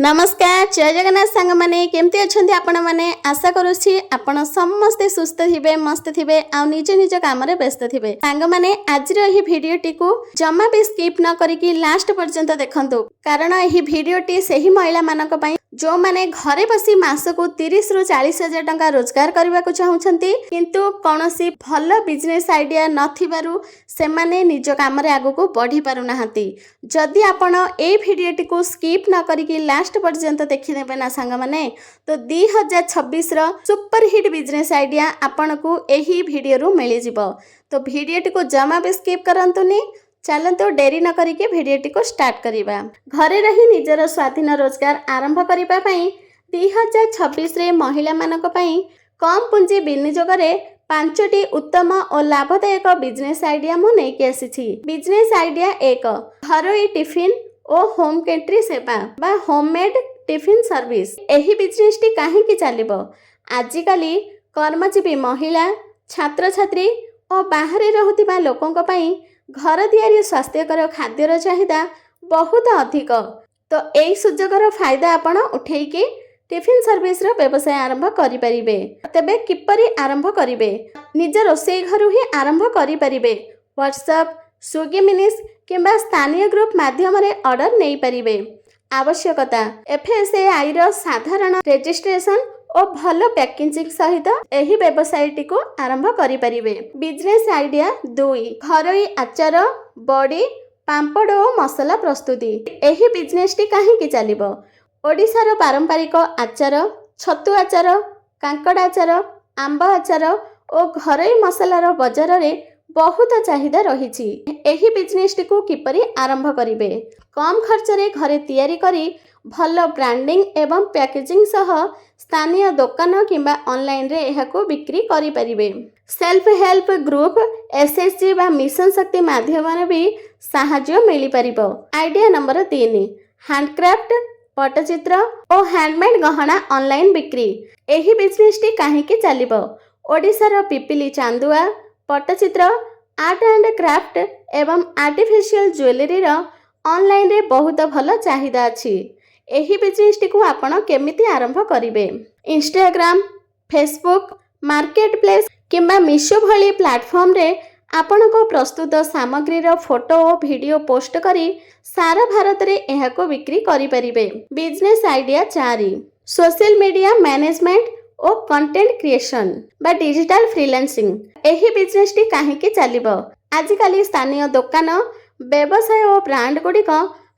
नमस्कार जय जगन्नाथ सांग माने केमती अच्छे आपण मैंने आशा करुच्छी आपण समस्ते सुस्थ थे मस्त थे आ निज निज काम व्यस्त थे सांग माने आज भिडटी को जमा भी स्किप न करी लास्ट पर्यंत देखंतु कारण यह भिडटी से ही महिला मानक पई जो माने घरे बसी मासकू 30 रु 40 हजार टंका रोजगार करने को चाहूँगी किंतु कौन सी भल बिजनेस आइडिया नथिबारु से माने निज काम आगु को बढ़ी पारु नाहंती। जदि आपण ए भिडटी को स्किप न करी लास्ट पर्यंत देखिदेबे ना सांग माने तो 2026 रो सुपर हिट बिजनेस आइडिया आपण को एही वीडियो रु मिली जिवो। तो वीडियोटी को जमा भी स्किप करंतुनी चलते डेरी न करिके भिडटी को स्टार्ट करिबा। घरे रही निजर स्वाधीन रोजगार आरंभ करिबा पई 2026 रे महिला मानक पई कम पुंजी विनियोग रे 5टी उत्तम और लाभदायक बिजनेस आइडिया मु नेकी आसीछि। बिजनेस आइडिया 1 घरोई टिफिन और होम कैंट्री सेवा बा होममेड टिफिन सर्विस। एही बिजनेस टी काहे की चलिबो आजिकाली कर्मजीवी महिला छात्र छात्री और बाहर रहुतिबा लोकंक पई घर तैयारी स्वास्थ्यकर खाद्यर चाहिदा बहुत अधिक। तो यही सुजोगर फायदा आपण उठेकी टिफिन सर्विस रो व्यवसाय आरंभ करि परिबे। तबे किपरि आरंभ करिवे निज रोषेई घर ही आरंभ करि परिबे। व्हाट्सएप स्विगी मिनिस किंबा स्थानीय ग्रुप माध्यम रे ऑर्डर नहीं परिबे। आवश्यकता एफएसएआई रो साधारण रजिस्ट्रेशन और भल पैकेजिंग सहित एही व्यवसाय टी को आरंभ करि परिबे। बिजनेस आइडिया 2 घरोई आचार बड़ी पांपड़ और मसला प्रस्तुति। एही बिजनेस टी काहे की चलिबो ओडिशार पारंपरिक आचार छतु आचार कांकड़ आचार आंब आचार और घरोई मसलार बाजार रे बहुत चाहिदा रही। एही बिजनेस टी को किपरि आरंभ करिवे कम खर्च रे घरे तैयारी करी भल ब्रांडिंग एवं पैकेजिंग सह स्थानीय दुकान किंबा ऑनलाइन रे एहाको बिक्री करि परिबे। सेल्फ हेल्प ग्रुप एसएचजी बा मिशन शक्ति माध्यम रे भी सहायता मिली परिबो। आइडिया नंबर 3 हैंडक्राफ्ट पटचित्र और हैंडमेड गहना ऑनलाइन बिक्री। एही बिजनेस टी काहे की चलिबो ओडिसा रो Pipili chandua Pattachitra art and craft एवं आर्टिफिशियल ज्वेलरी रो ऑनलाइन रे बहुत भल चाहिदा अछि। एही बिजनेस टी को आपण केमिति आरंभ करिवे इंस्टाग्राम फेसबुक मार्केट प्लेस किंबा मीशो भली प्लेटफॉर्म रे आपण को प्रस्तुत सामग्री रो फोटो और वीडियो पोस्ट करी सारा भारत रे एहाको बिक्री करि परिबे। Business idea 4 social media management और कंटेंट क्रिएशन बा डिजिटल फ्रीलांसिंग। एही बिजनेस टी काहे की चलिबो आजिकाली स्थानीय दुकान व्यवसाय और ब्रांड गुड़िक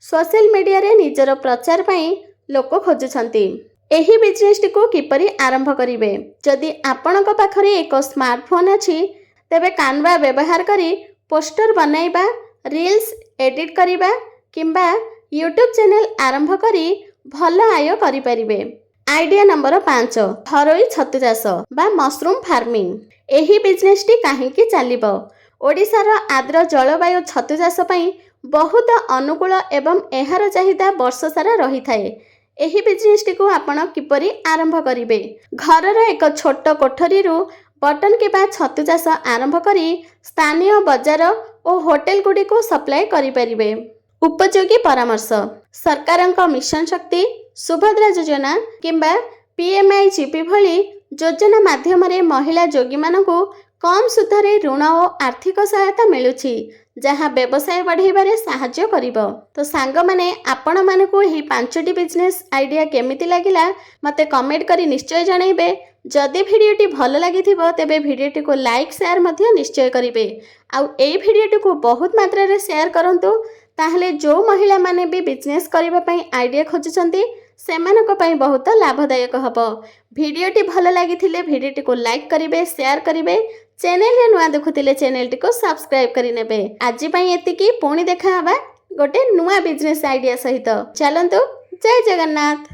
सोशल मीडिया रे निजर प्रचार पई लोक खोजुछंती। एही बिजनेस टी को किपरि आरंभ करिवे जदि आपणक पाखरे एक स्मार्टफोन अछि तेबे कानवा व्यवहार करी पोस्टर बनाइबा रील्स एडिट करिबा किंबा यूट्यूब चैनल आरंभ करी भल आय करि परिबे। आइडिया नंबर 5 घरोई छतु चाष बा मशरूम फार्मिंग। एही बिजनेस टी काहे की चलिबो ओडिशार आर्द्र जलवायु छतु चाष पई बहुत अनुकूल एवं एहार चाहिदा वर्ष सारा रही थाए। एही बिजनेस टी को आपण किपरि आरंभ करिवे घरर एक छोट कोठरी रु बटन किबा छतु चाष आरंभ करी स्थानीय बाजार और होटेल गुडी को सप्लाई करि परिवे। उपयोगी परामर्श सरकारक मिशन शक्ति सुभद्रा योजना किंबा पीएमआईजीपी भली योजना माध्यम रे महिला जोगी मानकू कम सुधरे ऋण और आर्थिक सहायता मिलुछि जहाँ व्यवसाय बढ़ाइबारे साहाय्य करिबो। तो सांग माने आपण मानकू ही 5टी बिजनेस आइडिया केमिति लागिला मते कमेंट करी निश्चय जणाइबे। जदि भिडियोटी भल लागिथिबो तेबे भिडियोटी को लाइक शेयर मध्य निश्चय करिवे आउ एई भिडियोटी को बहुत मात्रा रे शेयर करंतु ताहले जो महिला माने भी बिजनेस करिबा पई आइडिया खोजुछंती सेमानक पई बहुत लाभदायक हबो। भिडियोटी भल लागिथिले भिडियोटी को लाइक करिवे शेयर करिवे चैनल रे नुआ देखुथिले चैनल टी को सब्सक्राइब करि नेबे। आजि पई एतिकी पुणी देखा हबा गोटे नुआ बिजनेस आइडिया सहित। चलंतु जय जगन्नाथ।